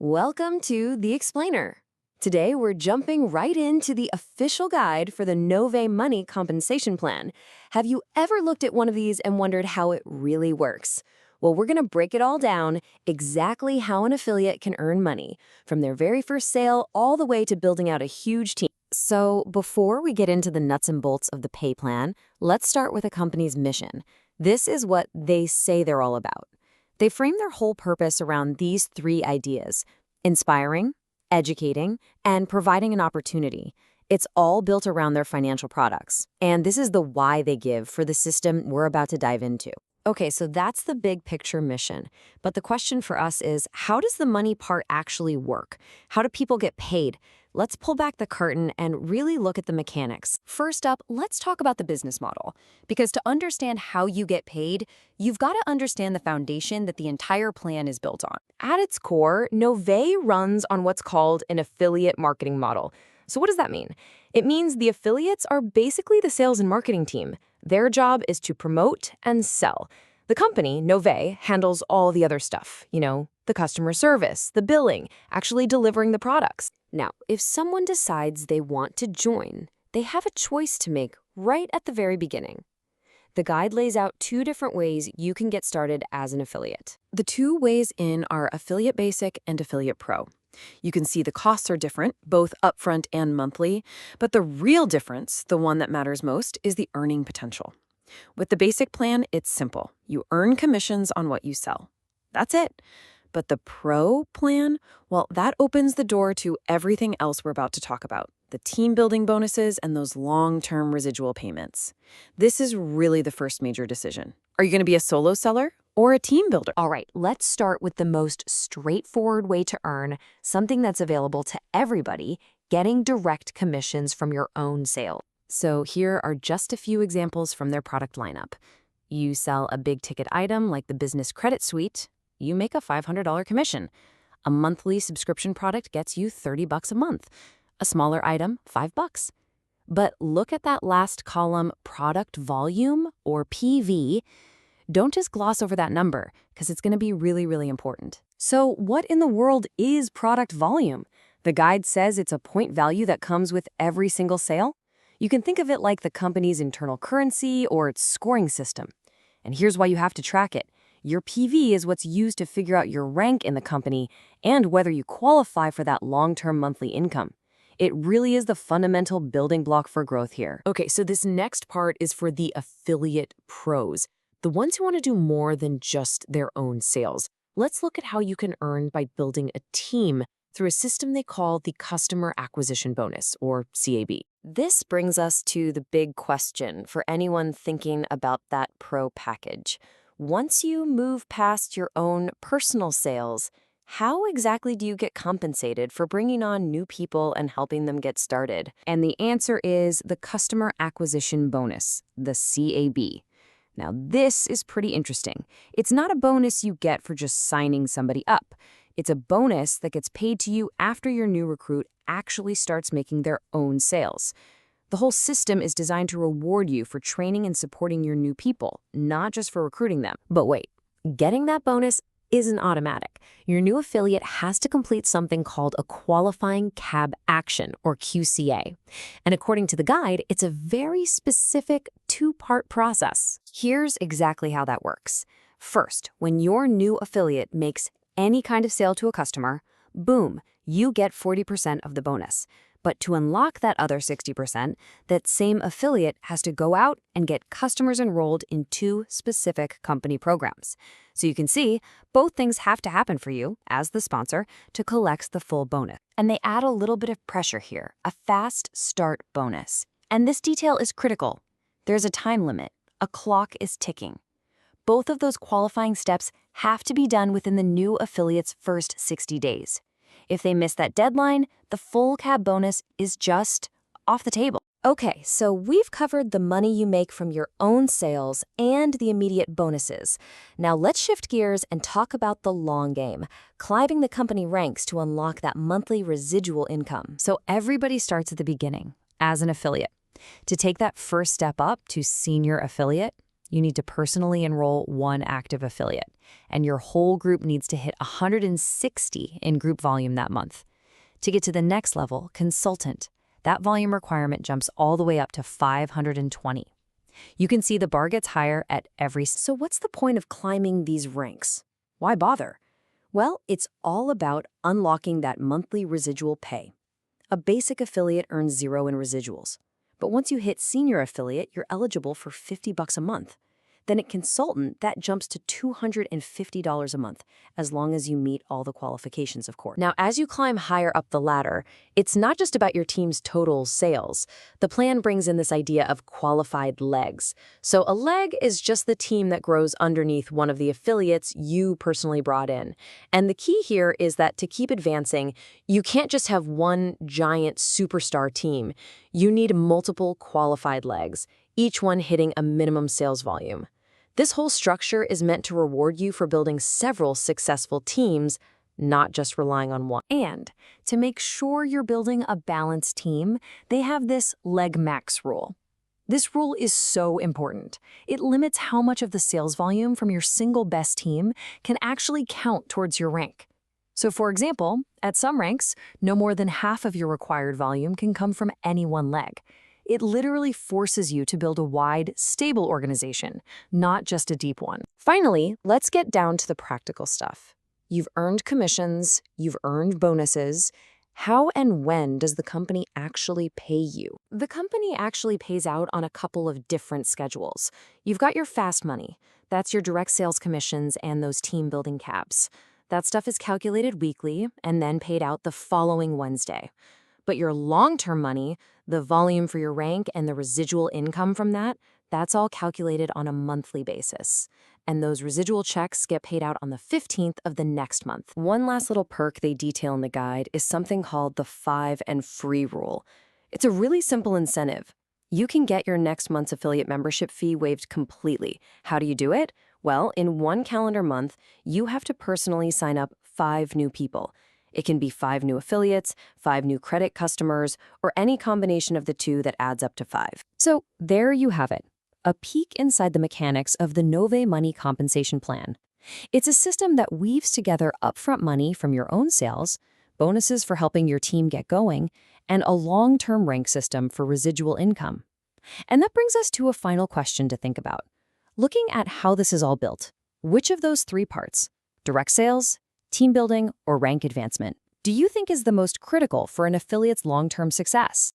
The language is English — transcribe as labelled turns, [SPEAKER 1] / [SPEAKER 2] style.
[SPEAKER 1] Welcome to The Explainer. Today, we're jumping right into the official guide for the Novae Money Compensation Plan. Have you ever looked at one of these and wondered how it really works? Well, we're going to break it all down, exactly how an affiliate can earn money, from their very first sale all the way to building out a huge team. So, before we get into the nuts and bolts of the pay plan, let's start with a company's mission. This is what they say they're all about. They frame their whole purpose around these three ideas: inspiring, educating, and providing an opportunity. It's all built around their financial products. And this is the why they give for the system we're about to dive into. Okay, so that's the big picture mission. But the question for us is, how does the money part actually work? How do people get paid? Let's pull back the curtain and really look at the mechanics. First up, let's talk about the business model. Because to understand how you get paid, you've got to understand the foundation that the entire plan is built on. At its core, Novae runs on what's called an affiliate marketing model. So what does that mean? It means the affiliates are basically the sales and marketing team. Their job is to promote and sell. The company, Novae, handles all the other stuff, the customer service, the billing, actually delivering the products. Now, if someone decides they want to join, they have a choice to make right at the very beginning. The guide lays out two different ways you can get started as an affiliate. The two ways in are Affiliate Basic and Affiliate Pro. You can see the costs are different, both upfront and monthly, but the real difference, the one that matters most, is the earning potential. With the basic plan, it's simple. You earn commissions on what you sell. That's it. But the Pro plan, well, that opens the door to everything else we're about to talk about: the team building bonuses and those long-term residual payments. This is really the first major decision. Are you going to be a solo seller or a team builder? All right, let's start with the most straightforward way to earn, something that's available to everybody: getting direct commissions from your own sale. So here are just a few examples from their product lineup. You sell a big ticket item like the Business Credit Suite, you make a $500 commission. A monthly subscription product gets you $30 a month. A smaller item, $5. But look at that last column, product volume, or PV. Don't just gloss over that number, because it's going to be really, really important. So what in the world is product volume? The guide says it's a point value that comes with every single sale. You can think of it like the company's internal currency or its scoring system. And here's why you have to track it. Your PV is what's used to figure out your rank in the company and whether you qualify for that long-term monthly income. It really is the fundamental building block for growth here. Okay, so this next part is for the affiliate pros, the ones who want to do more than just their own sales. Let's look at how you can earn by building a team through a system they call the Customer Acquisition Bonus, or CAB. This brings us to the big question for anyone thinking about that pro package. Once you move past your own personal sales, how exactly do you get compensated for bringing on new people and helping them get started? And the answer is the Customer Acquisition Bonus, the CAB. Now, this is pretty interesting. It's not a bonus you get for just signing somebody up. It's a bonus that gets paid to you after your new recruit actually starts making their own sales. The whole system is designed to reward you for training and supporting your new people, not just for recruiting them. But wait, getting that bonus isn't automatic. Your new affiliate has to complete something called a qualifying CAB action, or QCA. And according to the guide, it's a very specific two-part process. Here's exactly how that works. First, when your new affiliate makes any kind of sale to a customer, boom, you get 40% of the bonus. But to unlock that other 60%, that same affiliate has to go out and get customers enrolled in two specific company programs. So you can see, both things have to happen for you, as the sponsor, to collect the full bonus. And they add a little bit of pressure here, a fast start bonus. And this detail is critical. There's a time limit. A clock is ticking. Both of those qualifying steps have to be done within the new affiliate's first 60 days. If they miss that deadline, the full CAB bonus is just off the table. Okay, so we've covered the money you make from your own sales and the immediate bonuses. Now let's shift gears and talk about the long game, climbing the company ranks to unlock that monthly residual income. So everybody starts at the beginning, as an affiliate. To take that first step up to senior affiliate,
[SPEAKER 2] you need to personally enroll one active affiliate, and your whole group needs to hit 160 in group volume that month. To get to the next level, consultant, that volume requirement jumps all the way up to 520. You can see the bar gets higher at every.
[SPEAKER 1] So what's the point of climbing these ranks? Why bother? Well, it's all about unlocking that monthly residual pay. A basic affiliate earns 0 in residuals. But once you hit senior affiliate, you're eligible for $50 a month. Then at consultant, that jumps to $250 a month, as long as you meet all the qualifications, of course. Now, as you climb higher up the ladder, it's not just about your team's total sales. The plan brings in this idea of qualified legs. So a leg is just the team that grows underneath one of the affiliates you personally brought in. And the key here is that to keep advancing, you can't just have one giant superstar team. You need multiple qualified legs, each one hitting a minimum sales volume. This whole structure is meant to reward you for building several successful teams, not just relying on one. And to make sure you're building a balanced team, they have this leg max rule. This rule is so important. It limits how much of the sales volume from your single best team can actually count towards your rank. So for example, at some ranks, no more than half of your required volume can come from any one leg. It literally forces you to build a wide, stable organization, not just a deep one. Finally, let's get down to the practical stuff. You've earned commissions, you've earned bonuses. How and when does the company actually pay you? The company actually pays out on a couple of different schedules. You've got your fast money. That's your direct sales commissions and those team-building caps. That stuff is calculated weekly and then paid out the following Wednesday. But your long-term money, the volume for your rank and the residual income from that, that's all calculated on a monthly basis. And those residual checks get paid out on the 15th of the next month. One last little perk they detail in the guide is something called the 5 and free rule. It's a really simple incentive. You can get your next month's affiliate membership fee waived completely. How do you do it? Well, in one calendar month, you have to personally sign up 5 new people. It can be 5 new affiliates, 5 new credit customers, or any combination of the two that adds up to 5. So there you have it, a peek inside the mechanics of the Novae Money Compensation Plan. It's a system that weaves together upfront money from your own sales, bonuses for helping your team get going, and a long-term rank system for residual income. And that brings us to a final question to think about. Looking at how this is all built, which of those 3 parts, direct sales, team building, or rank advancement, do you think is the most critical for an affiliate's long-term success?